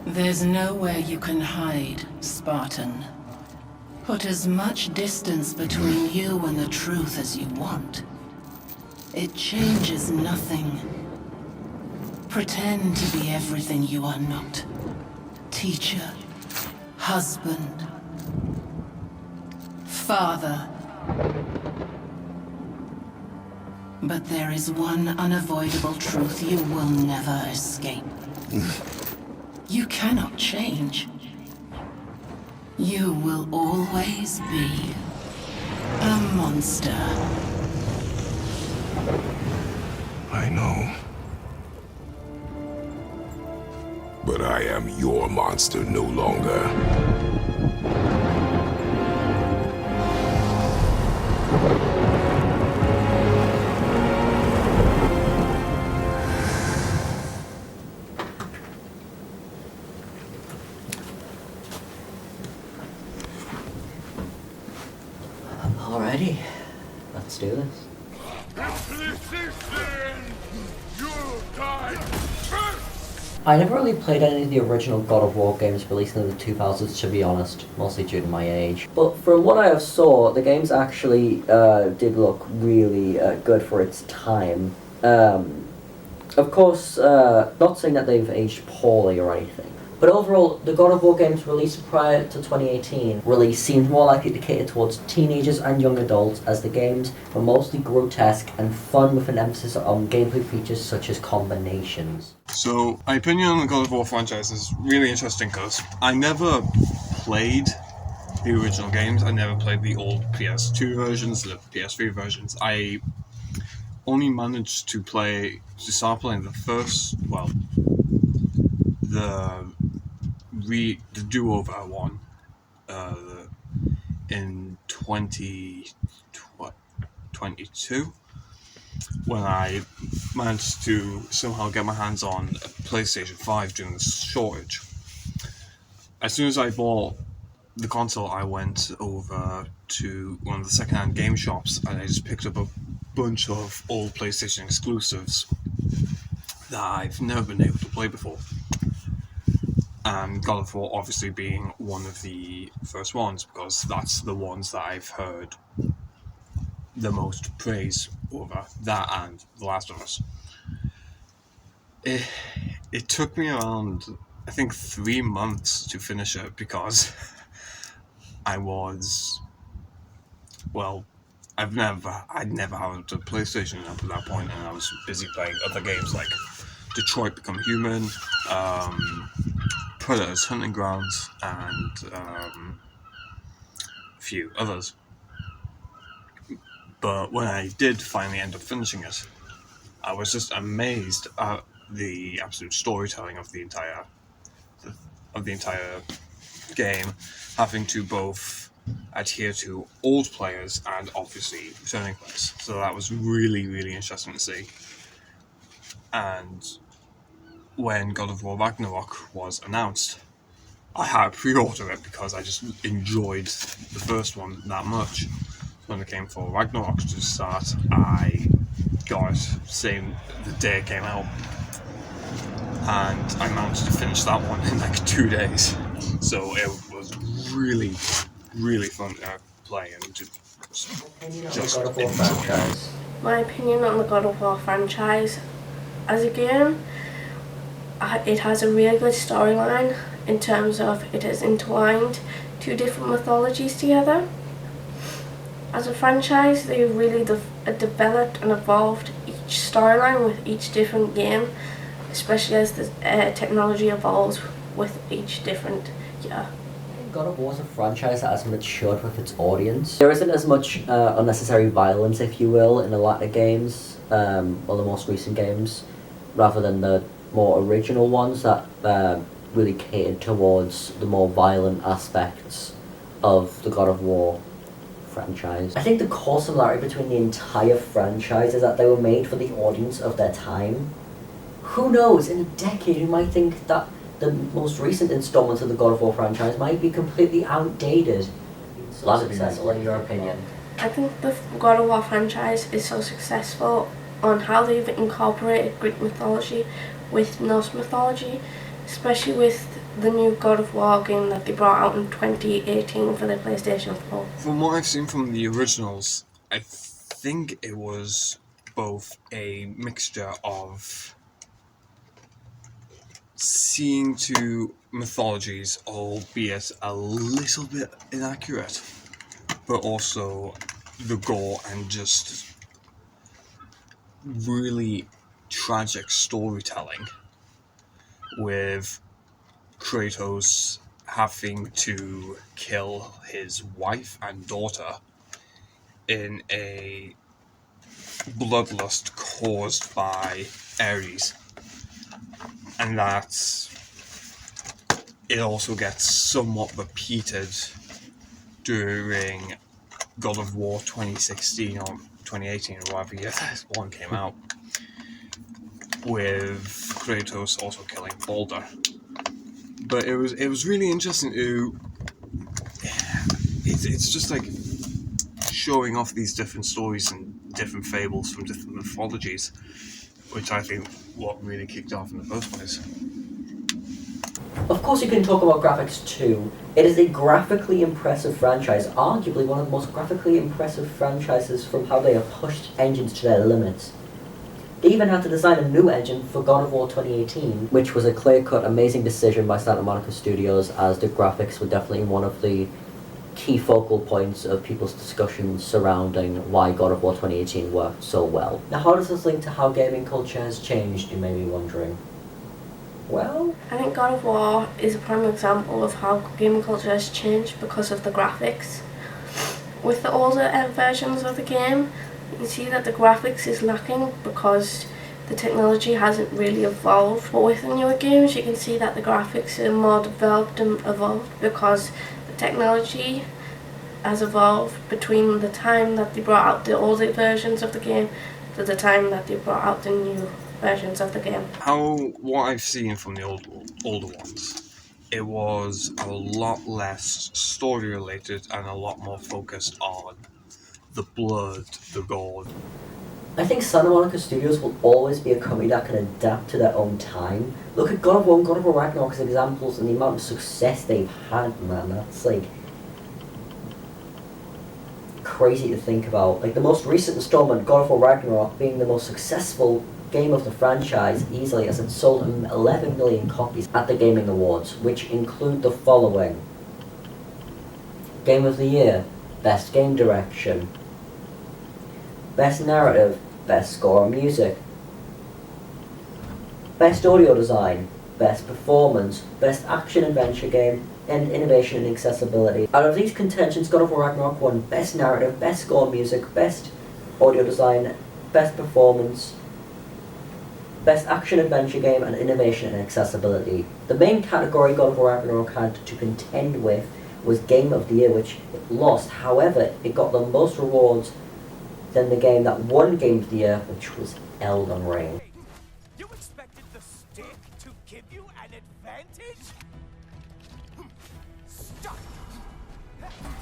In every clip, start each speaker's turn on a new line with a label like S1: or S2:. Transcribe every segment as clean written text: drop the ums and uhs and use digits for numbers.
S1: There's nowhere you can hide, Spartan. Put as much distance between you and the truth as you want. It changes nothing. Pretend to be everything you are not. Teacher, husband, father. But there is one unavoidable truth you will never escape. You cannot change. You will always be a monster.
S2: I know. But I am your monster no longer.
S3: Alrighty, let's do this. I never really played any of the original God of War games released in the 2000s, to be honest, mostly due to my age. But from what I have saw, the games actually did look really good for its time. Of course, not saying that they've aged poorly or anything. But overall, the God of War games released prior to 2018 release seemed more likely to cater towards teenagers and young adults, as the games were mostly grotesque and fun with an emphasis on gameplay features such as combinations.
S4: So, my opinion on the God of War franchise is really interesting because I never played the original games. I never played the old PS2 versions, the PS3 versions. I only managed to start playing the first, the do-over one in 2022 when I managed to somehow get my hands on a PlayStation 5 during the shortage. As soon as I bought the console, I went over to one of the second-hand game shops and I just picked up a bunch of old PlayStation exclusives that I've never been able to play before. And God of War obviously being one of the first ones, because that's the ones that I've heard the most praise over, that and The Last of Us. It took me around, I think, 3 months to finish it because I'd never had a PlayStation up at that point, and I was busy playing other games like Detroit Become Human, Predators Hunting Grounds, and a few others. But when I did finally end up finishing it, I was just amazed at the absolute storytelling of the entire game, having to both adhere to old players and obviously returning players. So that was really, really interesting to see. And when God of War Ragnarok was announced, I had pre-ordered it because I just enjoyed the first one that much. When it came for Ragnarok to start, I got it the day it came out, and I managed to finish that one in like 2 days. So it was really, really fun to play and just
S3: God of War franchise.
S5: My opinion on the God of War franchise, as a game, it has a really good storyline in terms of it has intertwined 2 different mythologies together. As a franchise, they really developed and evolved each storyline with each different game, especially as the technology evolves with each different year.
S3: God of War is a franchise that has matured with its audience. There isn't as much unnecessary violence, if you will, in the latter games, or the most recent games, rather than the more original ones that really catered towards the more violent aspects of the God of War franchise. I think the core similarity between the entire franchise is that they were made for the audience of their time. Who knows, in a decade you might think that the most recent installments of the God of War franchise might be completely outdated. A lot of successful, in your opinion.
S5: I think the God of War franchise is so successful on how they've incorporated Greek mythology with Norse mythology, especially with the new God of War game that they brought out in 2018 for the PlayStation 4?
S4: From what I've seen from the originals, I think it was both a mixture of seeing to mythologies, albeit a little bit inaccurate, but also the gore and just really tragic storytelling with Kratos having to kill his wife and daughter in a bloodlust caused by Ares. And that it also gets somewhat repeated during God of War 2016 or 2018 or whatever year this one came out, with Kratos also killing Baldur. But it was really interesting to it's just like showing off these different stories and different fables from different mythologies, which I think what really kicked off in the first place.
S3: Of course you can talk about graphics too. It is a graphically impressive franchise, arguably one of the most graphically impressive franchises from how they have pushed engines to their limits. They even had to design a new engine for God of War 2018, which was a clear-cut, amazing decision by Santa Monica Studios, as the graphics were definitely one of the key focal points of people's discussions surrounding why God of War 2018 worked so well. Now, how does this link to how gaming culture has changed, you may be wondering? Well,
S5: I think God of War is a prime example of how gaming culture has changed because of the graphics. With the older versions of the game, you can see that the graphics is lacking because the technology hasn't really evolved. But with the newer games, you can see that the graphics are more developed and evolved because the technology has evolved between the time that they brought out the older versions of the game to the time that they brought out the new versions of the game.
S4: What I've seen from the older ones, it was a lot less story related and a lot more focused on the blood, the gore.
S3: I think Santa Monica Studios will always be a company that can adapt to their own time. Look at God of War and God of War Ragnarok as examples, and the amount of success they've had, man. That's like crazy to think about. Like the most recent installment, God of War Ragnarok, being the most successful game of the franchise easily, as it sold 11 million copies at the Gaming Awards, which include the following: Game of the Year, Best Game Direction, Best Narrative, Best Score and Music, Best Audio Design, Best Performance, Best Action Adventure Game, and Innovation and Accessibility. Out of these contentions, God of War Ragnarok won Best Narrative, Best Score and Music, Best Audio Design, Best Performance, Best Action Adventure Game, and Innovation and Accessibility. The main category God of War Ragnarok had to contend with was Game of the Year, which it lost. However, it got the most rewards than the game that won Game of the Year, which was Elden Ring.
S6: You expected the stick to give you an advantage? Stuck!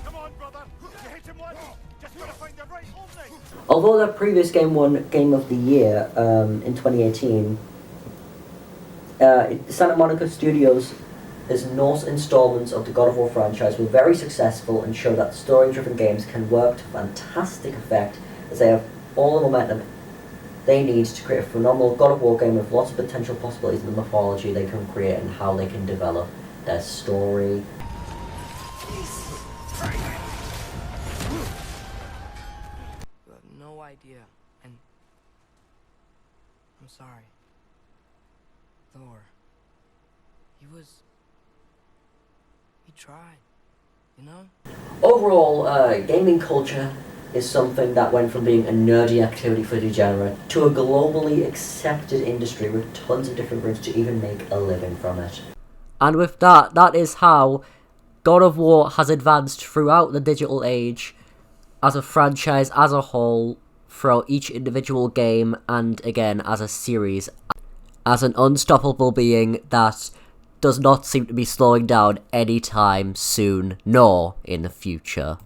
S6: Come on, brother! You hit him once! Just gotta find the right opening!
S3: Although that previous game won Game of the Year in 2018, Santa Monica Studios' Norse installments of the God of War franchise were very successful and show that story-driven games can work to fantastic effect, as they have all the momentum they need to create a phenomenal God of War game with lots of potential possibilities in the mythology they can create and how they can develop their story.
S6: You have no idea, and I'm sorry. Thor, he tried, you know?
S3: Overall, gaming culture is something that went from being a nerdy activity for degenerate to a globally accepted industry with tons of different routes to even make a living from it. And with that, that is how God of War has advanced throughout the digital age as a franchise as a whole, throughout each individual game, and again as a series, as an unstoppable being that does not seem to be slowing down anytime soon, nor in the future.